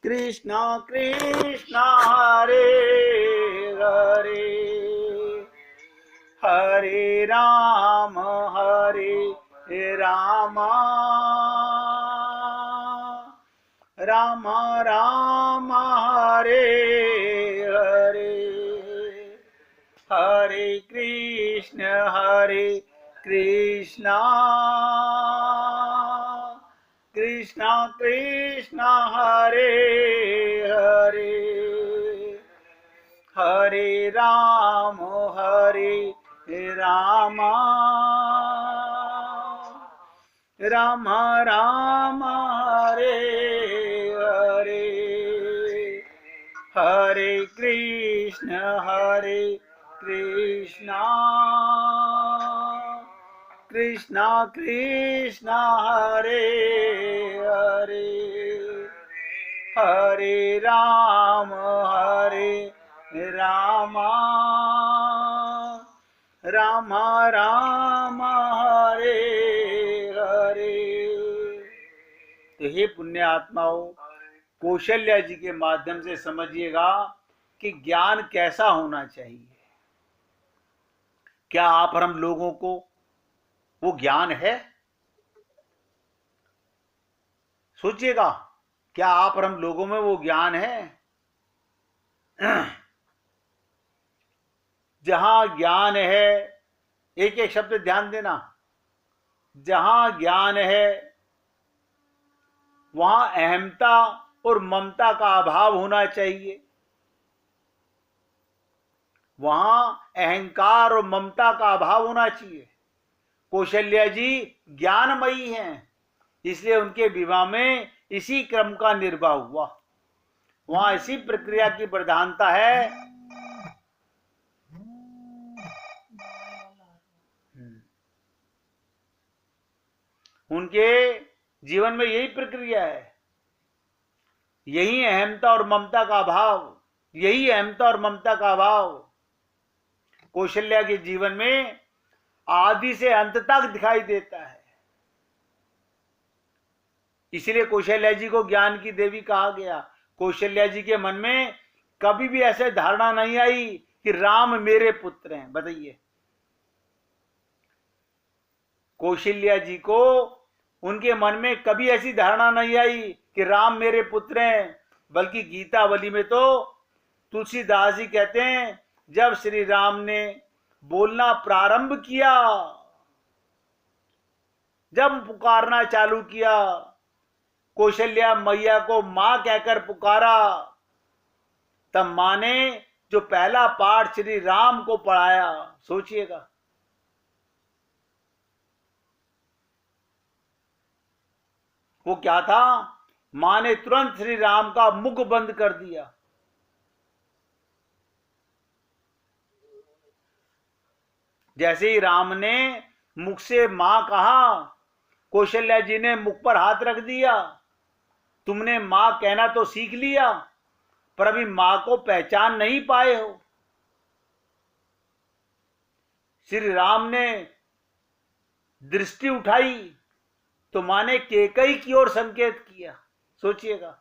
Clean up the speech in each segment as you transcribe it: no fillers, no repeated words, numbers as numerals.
कृष्ण कृष्ण हरे हरे, हरे राम राम राम हरे हरे, हरे कृष्ण कृष्ण कृष्ण हरे हरे, हरे राम राम राम हरे हरे, हरे कृष्ण कृष्ण कृष्ण हरे हरे, हरे राम राम राम हरे हरे। तो हे पुण्य आत्माओं, कौशल्या जी के माध्यम से समझिएगा कि ज्ञान कैसा होना चाहिए। क्या आप हम लोगों को वो ज्ञान है? सोचिएगा, क्या आप हम लोगों में वो ज्ञान है? जहां ज्ञान है, एक एक शब्द ध्यान देना, जहां ज्ञान है वहां अहमता और ममता का अभाव होना चाहिए। वहां अहंकार और ममता का अभाव होना चाहिए। कौशल्या जी ज्ञानमयी हैं, इसलिए उनके विवाह में इसी क्रम का निर्वाह हुआ। वहां इसी प्रक्रिया की प्रधानता है। उनके जीवन में यही प्रक्रिया है, यही अहमता और ममता का अभाव, यही अहमता और ममता का अभाव कौशल्या के जीवन में आदि से अंत तक दिखाई देता है। इसलिए कौशल्या जी को ज्ञान की देवी कहा गया। कौशल्या जी के मन में कभी भी ऐसे धारणा नहीं आई कि राम मेरे पुत्र हैं। बताइए, कौशल्या जी को उनके मन में कभी ऐसी धारणा नहीं आई कि राम मेरे पुत्र हैं। बल्कि गीतावली में तो तुलसीदास जी कहते हैं, जब श्री राम ने बोलना प्रारंभ किया, जब पुकारना चालू किया, कौशल्या मैया को मां कहकर पुकारा, तब मां ने जो पहला पाठ श्री राम को पढ़ाया, सोचिएगा, वो क्या था? मां ने तुरंत श्री राम का मुख बंद कर दिया। जैसे ही राम ने मुख से मां कहा, कौशल्या जी ने मुख पर हाथ रख दिया। तुमने मां कहना तो सीख लिया, पर अभी मां को पहचान नहीं पाए हो। श्री राम ने दृष्टि उठाई तो मां ने केकई की ओर संकेत किया, सोचिएगा,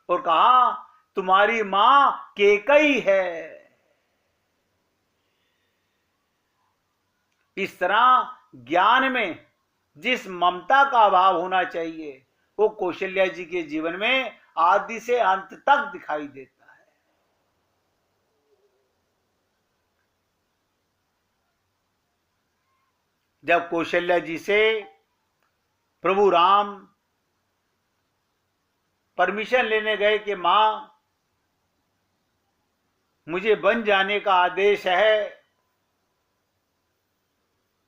और कहा तुम्हारी मां केकई है। इस तरह ज्ञान में जिस ममता का अभाव होना चाहिए, वो कौशल्या जी के जीवन में आदि से अंत तक दिखाई देता है। जब कौशल्या जी से प्रभु राम परमिशन लेने गए कि मां मुझे बन जाने का आदेश है,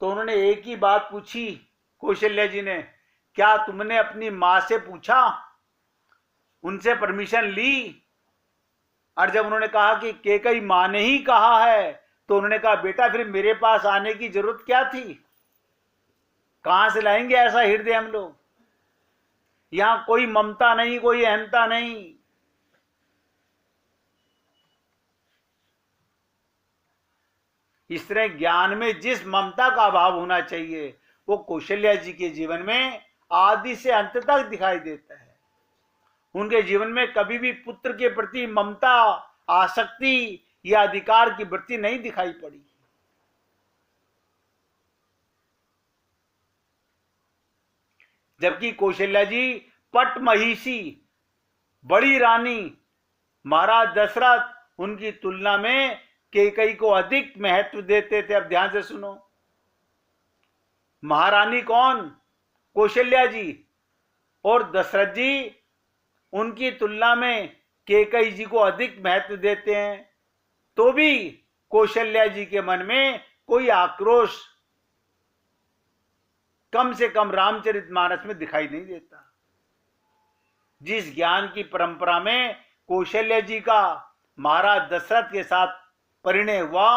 तो उन्होंने एक ही बात पूछी कौशल्या जी ने, क्या तुमने अपनी मां से पूछा, उनसे परमिशन ली? और जब उन्होंने कहा कि केकई मां ने ही कहा है, तो उन्होंने कहा बेटा फिर मेरे पास आने की जरूरत क्या थी? कहां से लाएंगे ऐसा हृदय हम लोग? यहां कोई ममता नहीं, कोई अहमता नहीं। इस तरह ज्ञान में जिस ममता का अभाव होना चाहिए, वो कौशल्या जी के जीवन में आदि से अंत तक दिखाई देता है। उनके जीवन में कभी भी पुत्र के प्रति ममता, आसक्ति या अधिकार की वृत्ति नहीं दिखाई पड़ी। जबकि कौशल्या जी पटमहिषी, बड़ी रानी महाराज दशरथ, उनकी तुलना में कैकेयी को अधिक महत्व देते थे। अब ध्यान से सुनो, महारानी कौन? कौशल्या जी, और दशरथ जी उनकी तुलना में कैकेयी जी को अधिक महत्व देते हैं, तो भी कौशल्या जी के मन में कोई आक्रोश कम से कम रामचरितमानस में दिखाई नहीं देता। जिस ज्ञान की परंपरा में कौशल्या जी का महाराज दशरथ के साथ परिणय हुआ,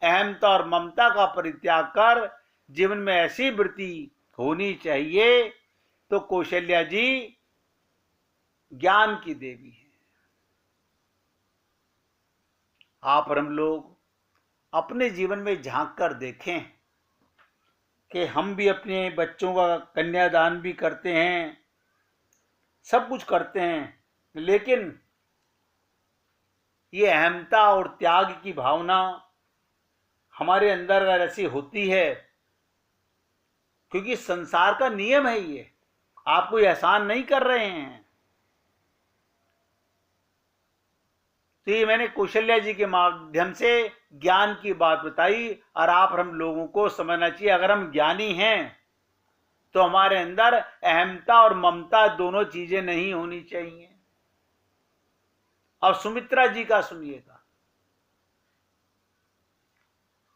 अहमता और ममता का परित्याग कर जीवन में ऐसी वृत्ति होनी चाहिए, तो कौशल्या जी ज्ञान की देवी है। आप और हम लोग अपने जीवन में झांक कर देखें कि हम भी अपने बच्चों का कन्यादान भी करते हैं, सब कुछ करते हैं, लेकिन ये अहमता और त्याग की भावना हमारे अंदर अगर ऐसी होती है, क्योंकि संसार का नियम है, ये आप कोई एहसान नहीं कर रहे हैं। तो ये मैंने कौशल्या जी के माध्यम से ज्ञान की बात बताई, और आप और हम लोगों को समझना चाहिए, अगर हम ज्ञानी हैं तो हमारे अंदर अहमता और ममता दोनों चीजें नहीं होनी चाहिए। अब सुमित्रा जी का सुनिएगा,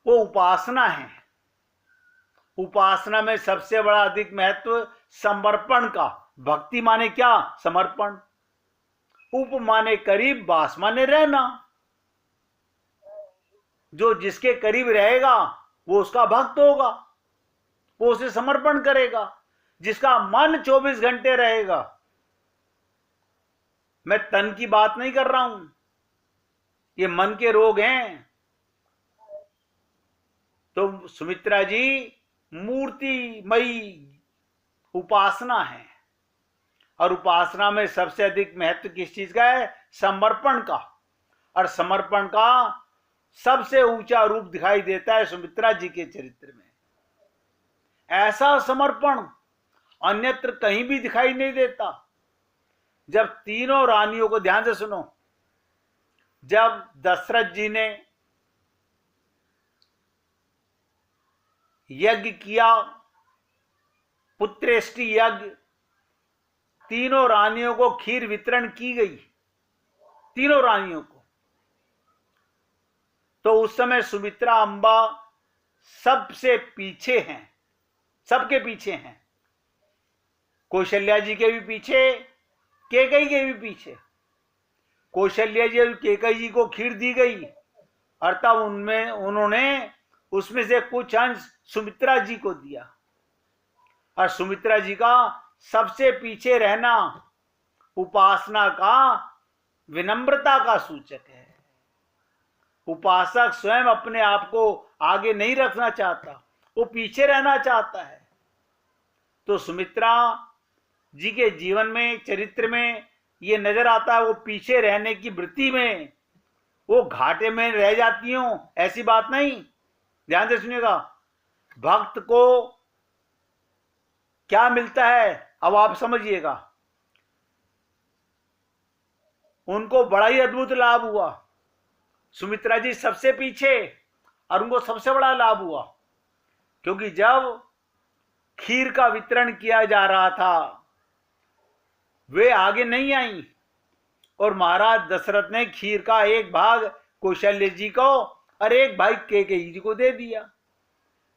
वो उपासना है। उपासना में सबसे बड़ा अधिक महत्व समर्पण का। भक्ति माने क्या? समर्पण। उप माने करीब, वास माने रहना। जो जिसके करीब रहेगा वो उसका भक्त होगा, वो उसे समर्पण करेगा। जिसका मन 24 घंटे रहेगा, मैं तन की बात नहीं कर रहा हूं, ये मन के रोग हैं। तो सुमित्रा जी मूर्तिमयी उपासना है, और उपासना में सबसे अधिक महत्व किस चीज का है? समर्पण का। और समर्पण का सबसे ऊंचा रूप दिखाई देता है सुमित्रा जी के चरित्र में। ऐसा समर्पण अन्यत्र कहीं भी दिखाई नहीं देता। जब तीनों रानियों को, ध्यान से सुनो, जब दशरथ जी ने यज्ञ किया, पुत्रेष्टि यज्ञ, तीनों रानियों को खीर वितरण की गई, तीनों रानियों को। तो उस समय सुमित्रा अंबा सबसे पीछे हैं, सबके पीछे हैं। कौशल्या जी के भी पीछे, कैकेयी के भी पीछे। कौशल्या जी और कैकेयी जी को खीर दी गई, और तब उनमें उन्होंने उसमें से कुछ अंश सुमित्रा जी को दिया। और सुमित्रा जी का सबसे पीछे रहना उपासना का, विनम्रता का सूचक है। उपासक स्वयं अपने आप को आगे नहीं रखना चाहता, वो पीछे रहना चाहता है। तो सुमित्रा जी के जीवन में, चरित्र में ये नजर आता है, वो पीछे रहने की वृत्ति में वो घाटे में रह जाती हूं, ऐसी बात नहीं। ध्यान से सुनिएगा, भक्त को क्या मिलता है अब आप समझिएगा। उनको बड़ा ही अद्भुत लाभ हुआ। सुमित्रा जी सबसे पीछे, और उनको सबसे बड़ा लाभ हुआ, क्योंकि जब खीर का वितरण किया जा रहा था, वे आगे नहीं आई, और महाराज दशरथ ने खीर का एक भाग कौशल्या जी को और एक भाग कैकेयी जी को दे दिया।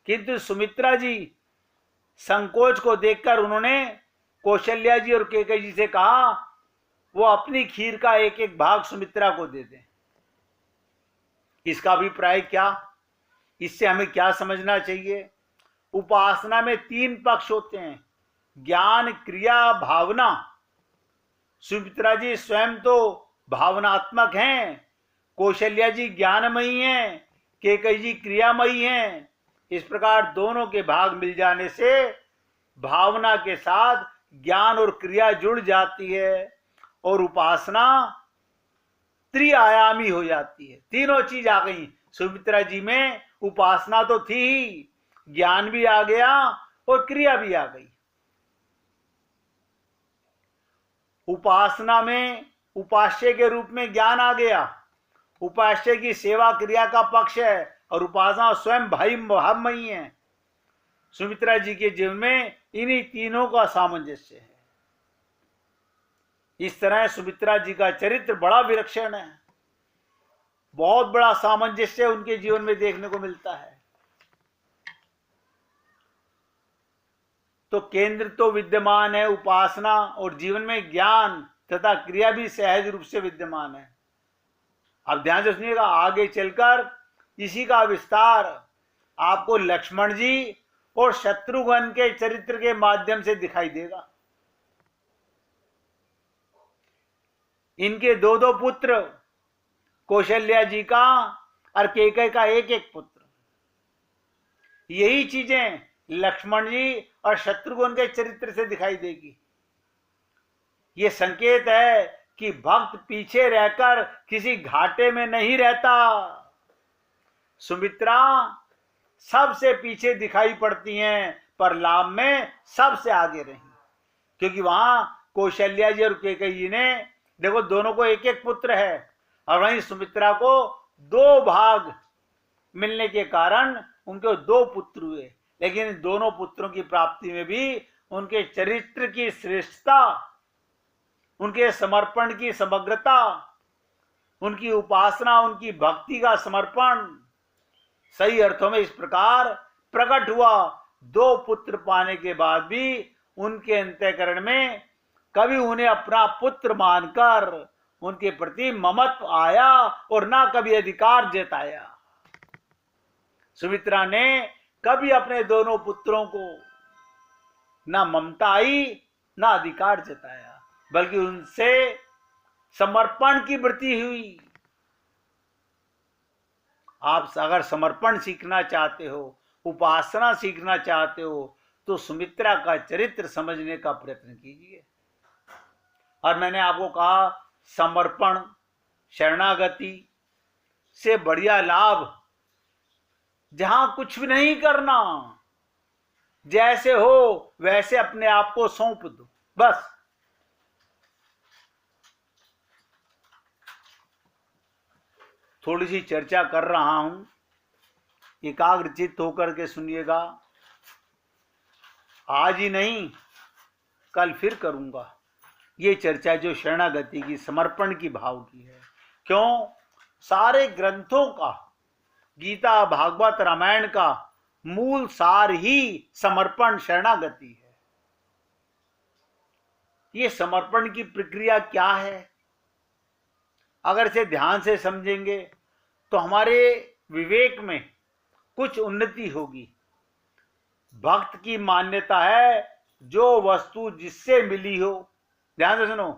किंतु सुमित्रा जी संकोच को देखकर उन्होंने कौशल्या जी और कैकेयी जी से कहा वो अपनी खीर का एक एक भाग सुमित्रा को दे दें। इसका अभिप्राय क्या? इससे हमें क्या समझना चाहिए? उपासना में 3 पक्ष होते हैं, ज्ञान, क्रिया, भावना। सुमित्रा जी स्वयं तो भावनात्मक हैं, कौशल्या जी ज्ञानमयी हैं, कैकेयी जी क्रियामयी हैं। इस प्रकार दोनों के भाग मिल जाने से भावना के साथ ज्ञान और क्रिया जुड़ जाती है, और उपासना त्रिआयामी हो जाती है। तीनों चीज आ गई सुमित्रा जी में। उपासना तो थी ही, ज्ञान भी आ गया और क्रिया भी आ गई। उपासना में उपास्य के रूप में ज्ञान आ गया, उपास्य की सेवा क्रिया का पक्ष है, और उपासना स्वयं भावमयी है। सुमित्रा जी के जीवन में इन्हीं तीनों का सामंजस्य है। इस तरह सुमित्रा जी का चरित्र बड़ा विलक्षण है, बहुत बड़ा सामंजस्य उनके जीवन में देखने को मिलता है। तो केंद्र तो विद्यमान है उपासना, और जीवन में ज्ञान तथा क्रिया भी सहज रूप से विद्यमान है। अब ध्यान से सुनिएगा, आगे चलकर इसी का विस्तार आपको लक्ष्मण जी और शत्रुघ्न के चरित्र के माध्यम से दिखाई देगा। इनके दो दो पुत्र, कौशल्या जी का और कैकेयी का एक एक पुत्र। यही चीजें लक्ष्मण जी और शत्रुघ्न के चरित्र से दिखाई देगी। ये संकेत है कि भक्त पीछे रहकर किसी घाटे में नहीं रहता। सुमित्रा सबसे पीछे दिखाई पड़ती हैं, पर लाभ में सबसे आगे रही, क्योंकि वहां कौशल्या जी और कैकेयी जी ने, देखो दोनों को एक एक पुत्र है, और वहीं सुमित्रा को दो भाग मिलने के कारण उनके दो पुत्र हुए। लेकिन इन दोनों पुत्रों की प्राप्ति में भी उनके चरित्र की श्रेष्ठता, उनके समर्पण की समग्रता, उनकी उपासना, उनकी भक्ति का समर्पण सही अर्थों में इस प्रकार प्रकट हुआ। दो पुत्र पाने के बाद भी उनके अंतःकरण में कभी उन्हें अपना पुत्र मानकर उनके प्रति ममत्व आया और ना कभी अधिकार जताया। सुमित्रा ने कभी अपने दोनों पुत्रों को ना ममता आई ना अधिकार जताया, बल्कि उनसे समर्पण की वृत्ति हुई। आप अगर समर्पण सीखना चाहते हो, उपासना सीखना चाहते हो, तो सुमित्रा का चरित्र समझने का प्रयत्न कीजिए। और मैंने आपको कहा, समर्पण शरणागति से बढ़िया लाभ जहां कुछ भी नहीं करना, जैसे हो वैसे अपने आप को सौंप दो, बस। थोड़ी सी चर्चा कर रहा हूं, एकाग्रचित्त होकर के सुनिएगा। आज ही नहीं, कल फिर करूंगा ये चर्चा जो शरणागति की, समर्पण की भाव की है। क्यों? सारे ग्रंथों का, गीता भागवत रामायण का मूल सार ही समर्पण शरणागति है। ये समर्पण की प्रक्रिया क्या है? अगर इसे ध्यान से समझेंगे तो हमारे विवेक में कुछ उन्नति होगी। भक्त की मान्यता है, जो वस्तु जिससे मिली हो, ध्यान से सुनो,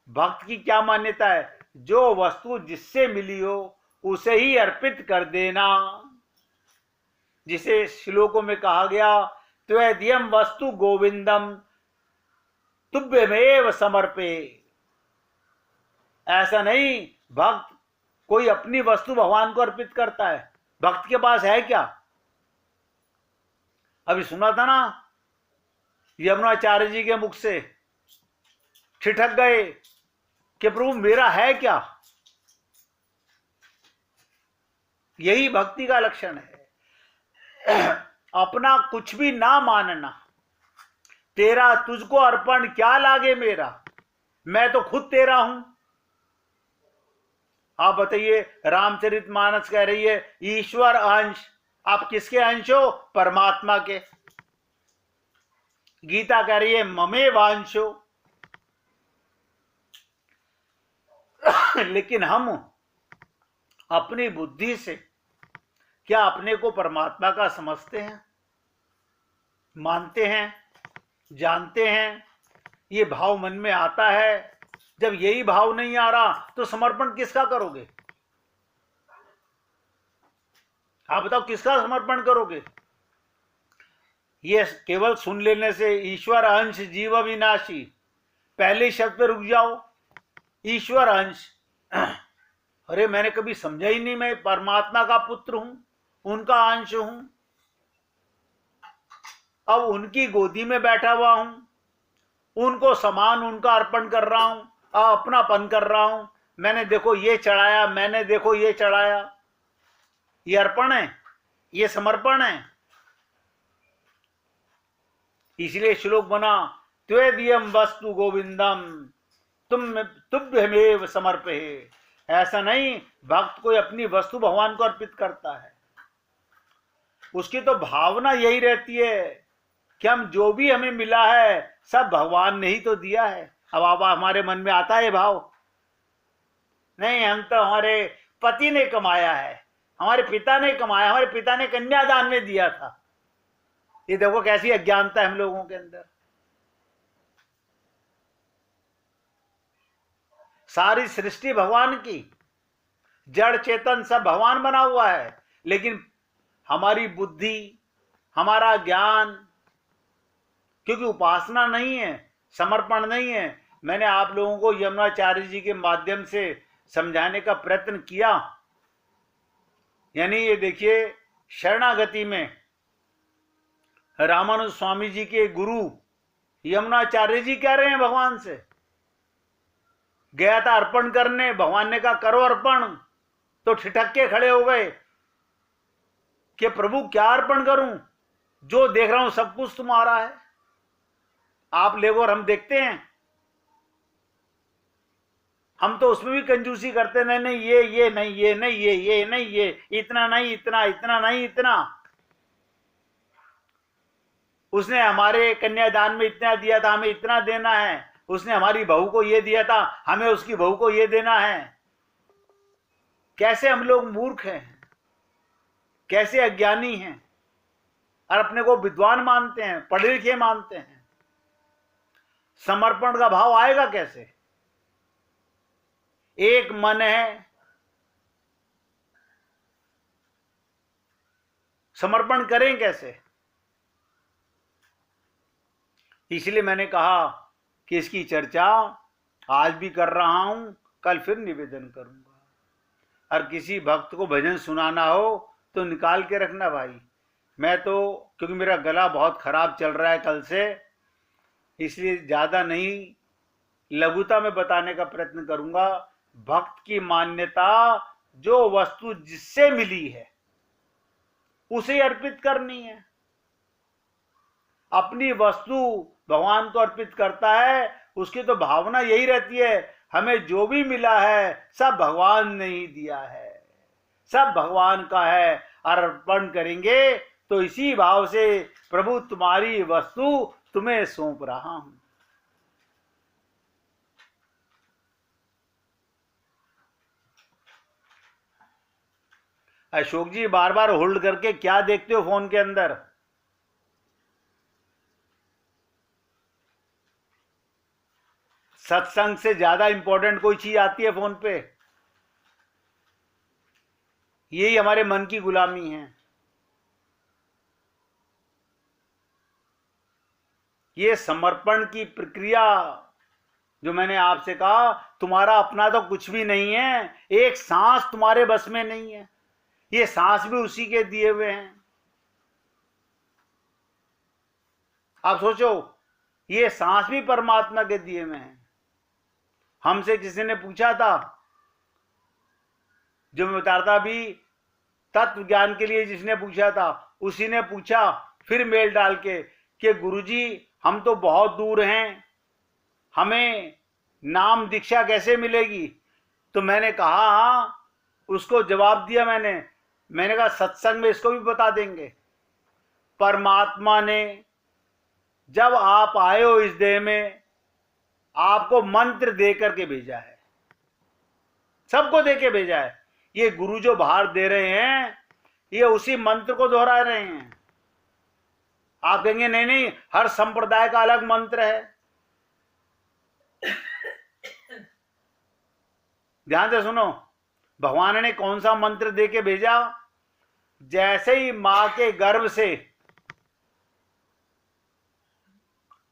भक्त की क्या मान्यता है? जो वस्तु जिससे मिली हो उसे ही अर्पित कर देना। जिसे श्लोकों में कहा गया, त्वदीयं वस्तु गोविंदम तुभ्यमेव समर्पे। ऐसा नहीं भक्त कोई अपनी वस्तु भगवान को अर्पित करता है। भक्त के पास है क्या? अभी सुना था ना, यमुनाचार्य जी के मुख से, ठिठक गए कि प्रभु मेरा है क्या? यही भक्ति का लक्षण है। अपना कुछ भी ना मानना। तेरा तुझको अर्पण क्या लागे मेरा, मैं तो खुद तेरा हूं। आप बताइए, रामचरितमानस कह रही है ईश्वर अंश, आप किसके अंश हो? परमात्मा के। गीता कह रही है ममे वांशो। लेकिन हम अपनी बुद्धि से क्या अपने को परमात्मा का समझते हैं, मानते हैं, जानते हैं? ये भाव मन में आता है। जब यही भाव नहीं आ रहा तो समर्पण किसका करोगे? आप बताओ, किसका समर्पण करोगे? ये केवल सुन लेने से ईश्वर अंश जीव विनाशी, पहले शब्द पे रुक जाओ, ईश्वर अंश। अरे मैंने कभी समझा ही नहीं, मैं परमात्मा का पुत्र हूं, उनका अंश हूं, अब उनकी गोदी में बैठा हुआ हूं, उनको समान उनका अर्पण कर रहा हूं, अपनापन कर रहा हूं। मैंने देखो ये चढ़ाया, मैंने देखो ये चढ़ाया। ये अर्पण है, ये समर्पण है। इसलिए श्लोक बना, त्वेदियम वस्तु गोविंदम तुभ्यमेव समर्पे। ऐसा नहीं, भक्त कोई अपनी वस्तु भगवान को अर्पित करता है, उसकी तो भावना यही रहती है कि हम जो भी हमें मिला है सब भगवान ने ही तो दिया है। अब हमारे मन में आता है भाव, नहीं हम तो हमारे पति ने कमाया है, हमारे पिता ने कमाया, हमारे पिता ने कन्यादान में दिया था। ये देखो कैसी अज्ञानता है हम लोगों के अंदर। सारी सृष्टि भगवान की, जड़ चेतन सब भगवान बना हुआ है, लेकिन हमारी बुद्धि, हमारा ज्ञान, क्योंकि उपासना नहीं है, समर्पण नहीं है। मैंने आप लोगों को यमुनाचार्य जी के माध्यम से समझाने का प्रयत्न किया। यानी ये देखिए, शरणागति में रामानुज स्वामी जी के गुरु यमुनाचार्य जी कह रहे हैं भगवान से, गया था अर्पण करने, भगवान ने कहा करो अर्पण, तो ठिठक के खड़े हो गए कि प्रभु क्या अर्पण करूं, जो देख रहा हूं सब कुछ तुम्हारा है, आप ले और हम देखते हैं। हम तो उसमें भी कंजूसी करते, नहीं नहीं ये नहीं, ये नहीं, ये नहीं, ये इतना नहीं, इतना, इतना नहीं, इतना। उसने हमारे कन्यादान में इतना दिया था, हमें इतना देना है। उसने हमारी बहू को ये दिया था, हमें उसकी बहू को ये देना है। कैसे हम लोग मूर्ख हैं, कैसे अज्ञानी हैं, और अपने को विद्वान मानते हैं, पढ़े लिखे मानते हैं। समर्पण का भाव आएगा कैसे? एक मन है, समर्पण करें कैसे? इसलिए मैंने कहा कि इसकी चर्चा आज भी कर रहा हूं, कल फिर निवेदन करूंगा। और किसी भक्त को भजन सुनाना हो तो निकाल के रखना भाई। मैं तो, क्योंकि मेरा गला बहुत खराब चल रहा है कल से, इसलिए ज्यादा नहीं, लघुता में बताने का प्रयत्न करूंगा। भक्त की मान्यता जो वस्तु जिससे मिली है उसे अर्पित करनी है। अपनी वस्तु भगवान को अर्पित करता है, उसकी तो भावना यही रहती है, हमें जो भी मिला है सब भगवान ने ही दिया है, सब भगवान का है, अर्पण करेंगे तो इसी भाव से प्रभु तुम्हारी वस्तु तुम्हें सौंप रहा हूं। अशोक जी बार बार होल्ड करके क्या देखते हो फोन के अंदर? सत्संग से ज्यादा इंपॉर्टेंट कोई चीज आती है फोन पे? यही हमारे मन की गुलामी है। ये समर्पण की प्रक्रिया जो मैंने आपसे कहा, तुम्हारा अपना तो कुछ भी नहीं है, एक सांस तुम्हारे बस में नहीं है, ये सांस भी उसी के दिए हुए हैं। आप सोचो, ये सांस भी परमात्मा के दिए हुए हैं। हमसे किसी ने पूछा था, जो मैं बता रहा था अभी, तत्व ज्ञान के लिए जिसने पूछा था, उसी ने पूछा फिर मेल डाल के कि गुरुजी हम तो बहुत दूर हैं, हमें नाम दीक्षा कैसे मिलेगी? तो मैंने कहा, हाँ, उसको जवाब दिया मैंने कहा सत्संग में इसको भी बता देंगे। परमात्मा ने जब आप आए हो इस देह में, आपको मंत्र दे करके भेजा है, सबको दे के भेजा है। ये गुरु जो बाहर दे रहे हैं, ये उसी मंत्र को दोहरा रहे हैं। आप कहेंगे नहीं नहीं, हर संप्रदाय का अलग मंत्र है। ध्यान से सुनो, भगवान ने कौन सा मंत्र दे के भेजा? जैसे ही मां के गर्भ से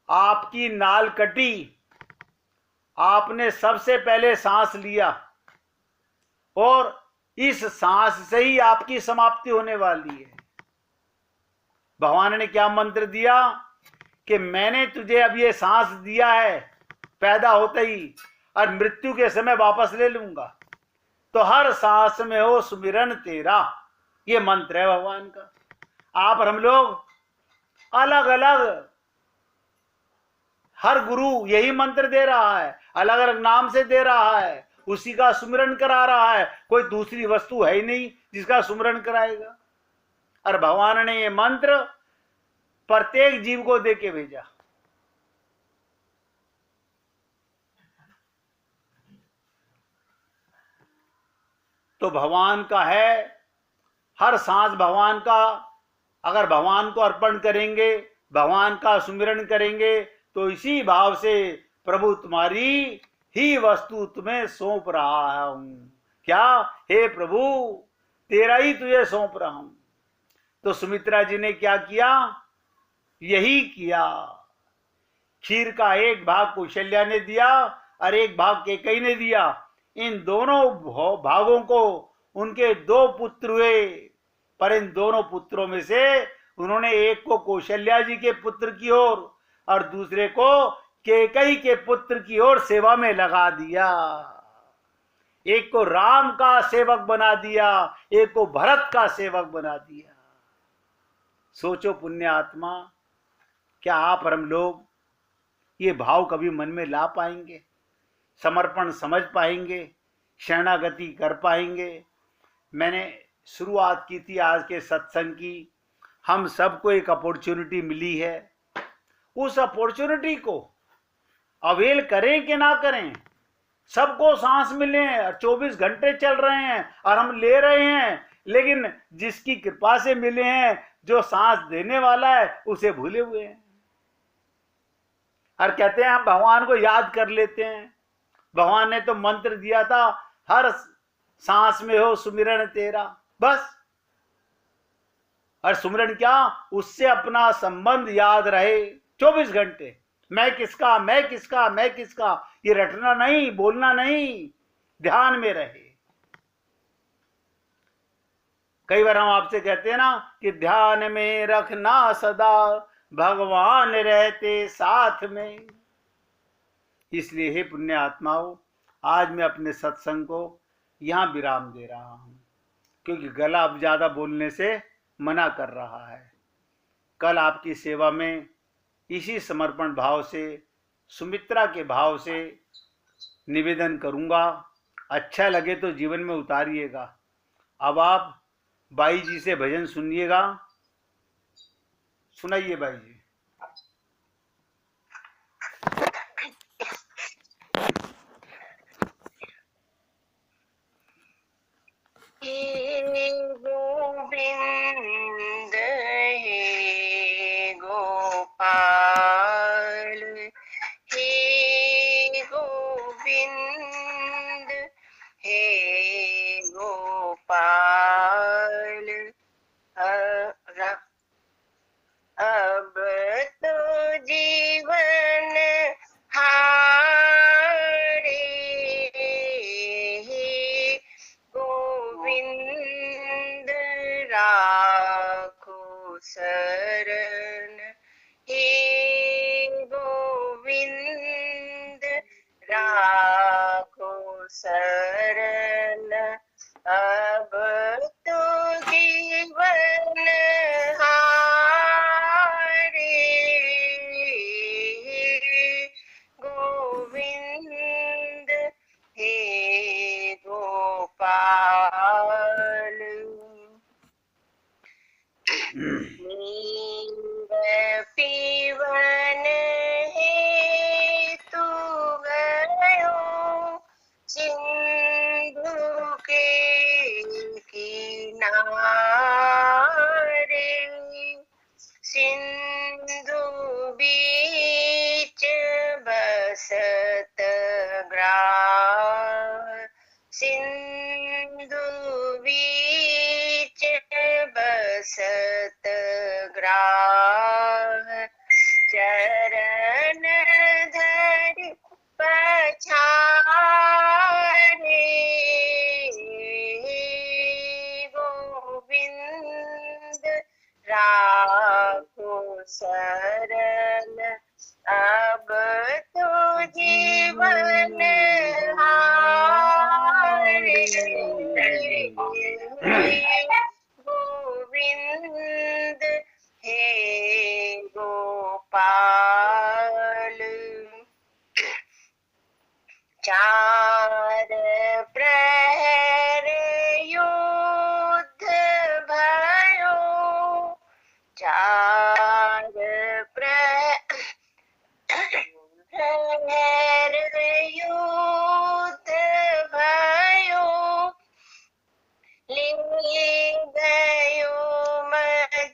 आपकी नाल कटी, आपने सबसे पहले सांस लिया और इस सांस से ही आपकी समाप्ति होने वाली है। भगवान ने क्या मंत्र दिया कि मैंने तुझे अब ये सांस दिया है पैदा होते ही, और मृत्यु के समय वापस ले लूंगा। तो हर सांस में हो सुमिरन तेरा, ये मंत्र है भगवान का। आप और हम लोग अलग अलग, हर गुरु यही मंत्र दे रहा है, अलग अलग नाम से दे रहा है, उसी का सुमिरन करा रहा है। कोई दूसरी वस्तु है ही नहीं जिसका सुमिरन कराएगा। और भगवान ने ये मंत्र प्रत्येक जीव को दे के भेजा। तो भगवान का है, हर सांस भगवान का। अगर भगवान को अर्पण करेंगे, भगवान का सुमिरन करेंगे, तो इसी भाव से प्रभु तुम्हारी ही वस्तु तुम्हें सौंप रहा हूं। क्या? हे प्रभु, तेरा ही तुझे सौंप रहा हूं। तो सुमित्रा जी ने क्या किया? यही किया। क्षीर का एक भाग कौशल्या ने दिया और एक भाग कैकेयी ने दिया। इन दोनों भागों को उनके 2 पुत्र हुए, पर इन दोनों पुत्रों में से उन्होंने एक को कौशल्या जी के पुत्र की ओर और दूसरे को कैकेयी के पुत्र की ओर सेवा में लगा दिया। एक को राम का सेवक बना दिया, एक को भरत का सेवक बना दिया। सोचो पुण्य आत्मा, क्या आप और हम लोग ये भाव कभी मन में ला पाएंगे? समर्पण समझ पाएंगे? शरणागति कर पाएंगे? मैंने शुरुआत की थी आज के सत्संग की। हम सबको एक अपॉर्चुनिटी मिली है, उस अपॉर्चुनिटी को अवेल करें कि ना करें। सबको सांस मिले हैं, 24 घंटे चल रहे हैं और हम ले रहे हैं, लेकिन जिसकी कृपा से मिले हैं, जो सांस देने वाला है, उसे भूले हुए हैं। और कहते हैं हम भगवान को याद कर लेते हैं। भगवान ने तो मंत्र दिया था, हर सांस में हो सुमिरन तेरा, बस। और सुमिरन क्या? उससे अपना संबंध याद रहे 24 घंटे। मैं किसका, मैं किसका, मैं किसका, ये रटना नहीं, बोलना नहीं, ध्यान में रहे। कई बार हम आपसे कहते हैं ना कि ध्यान में रखना सदा, भगवान रहते साथ में। इसलिए हे पुण्य आत्माओं, आज मैं अपने सत्संग को यहां विराम दे रहा हूं, क्योंकि गला अब ज्यादा बोलने से मना कर रहा है। कल आपकी सेवा में इसी समर्पण भाव से, सुमित्रा के भाव से निवेदन करूंगा। अच्छा लगे तो जीवन में उतारिएगा। अब आप बाई जी से भजन सुनिएगा। सुनाइए बाई जी। हे गोविंद हे गोपाल, हे गोविंद हे गोपाल। अब तो जीवन हारे, गोविंद राखो शरण, हे गोविंद राखो शरण। अब तो जीवन हारे, गोविंद हे गोपाल। नीर पीवन हेतु गयो, सिंधु के किनारे। सिंधु बीच बसत ग्राम, सिंधु बीच बसत ग्राम। चरण धरि पछा चार प्रहर युद्ध भयो, चार प्रहर युद्ध भयो, ले गयो मझधारे,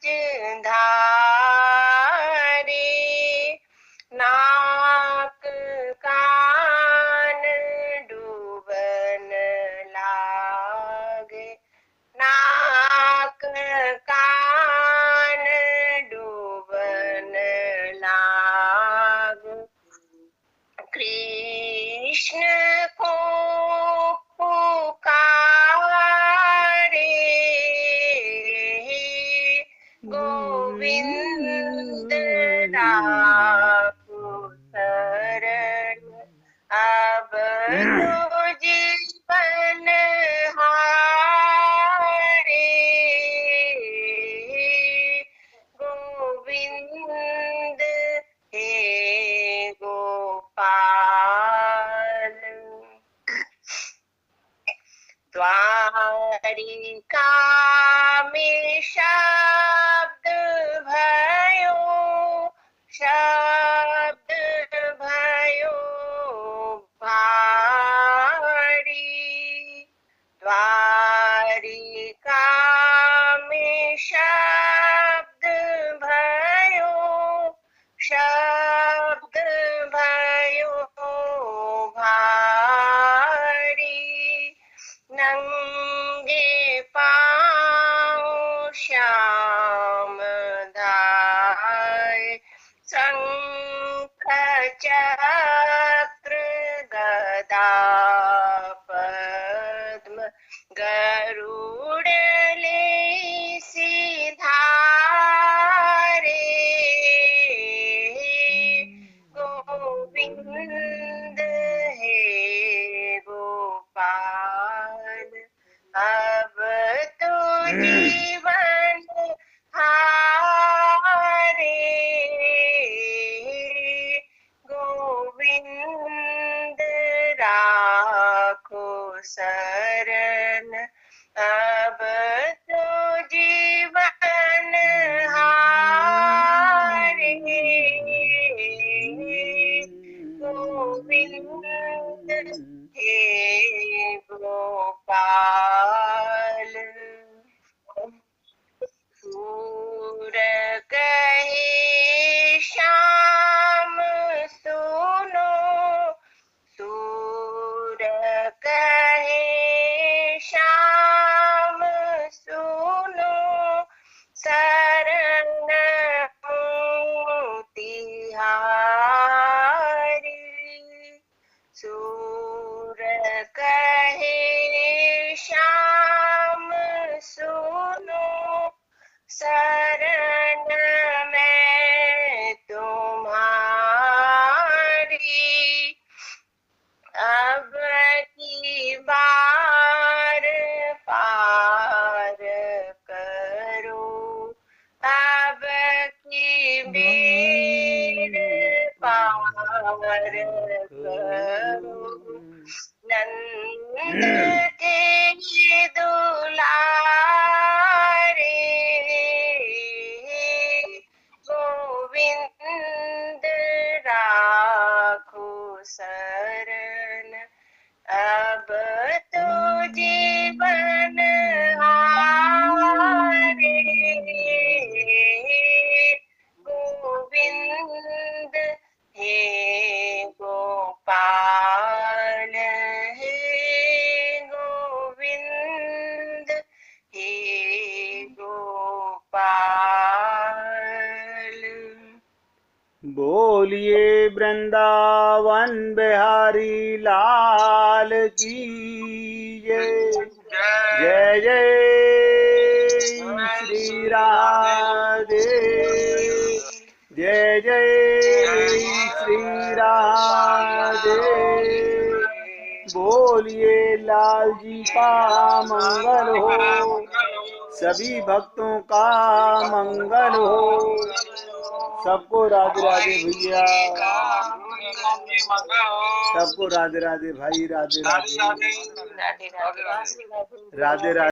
नाक कान डूबन लागे, नाक कान डूबन लागे। कृष्ण को पुकारे, गोविंद राखो शरण, अब तो जीवन हारे, गोविंद हे गोपाल। द्वारिका में शब्द भयो, शब्द भयो भारी, द्वारिका में शब्द भयो, शब्द भयो भारी, नंगे पाँव श्याम धाय, शंख चक्र गदा पद्म, गरुड़ ले सिधारे, गोविंद हे गोपाल। अब तो जीवन हारे, गोविंद राखो शरण, अब तो जीवन हारे, गोविंद हे गोपाल। सूर कहे श्याम सुनो, सूर कहे श्याम सुनो, शरण मोतिहारी, सूर कहे श्याम सुनो, शरण में तुम्हारी, अब की बार पार करो, अब की बेर पार करो, नंद के दुलारे, गोविंद राखो शरण, अब तो जीवन हारे, गोविंद हे गोपाल, हे गोविंद हे गोपाल। बोलिए वृंदावन बिहारी लाल की जय। जय जय श्री राधे, जय जय श्री राधे। बोलिए लाल जी का मंगल हो, सभी भक्तों का मंगल हो, सबको राधे राधे भैया, मंगल सबको राधे राधे भाई, राधे राधे, राधे राधे राधे राधे।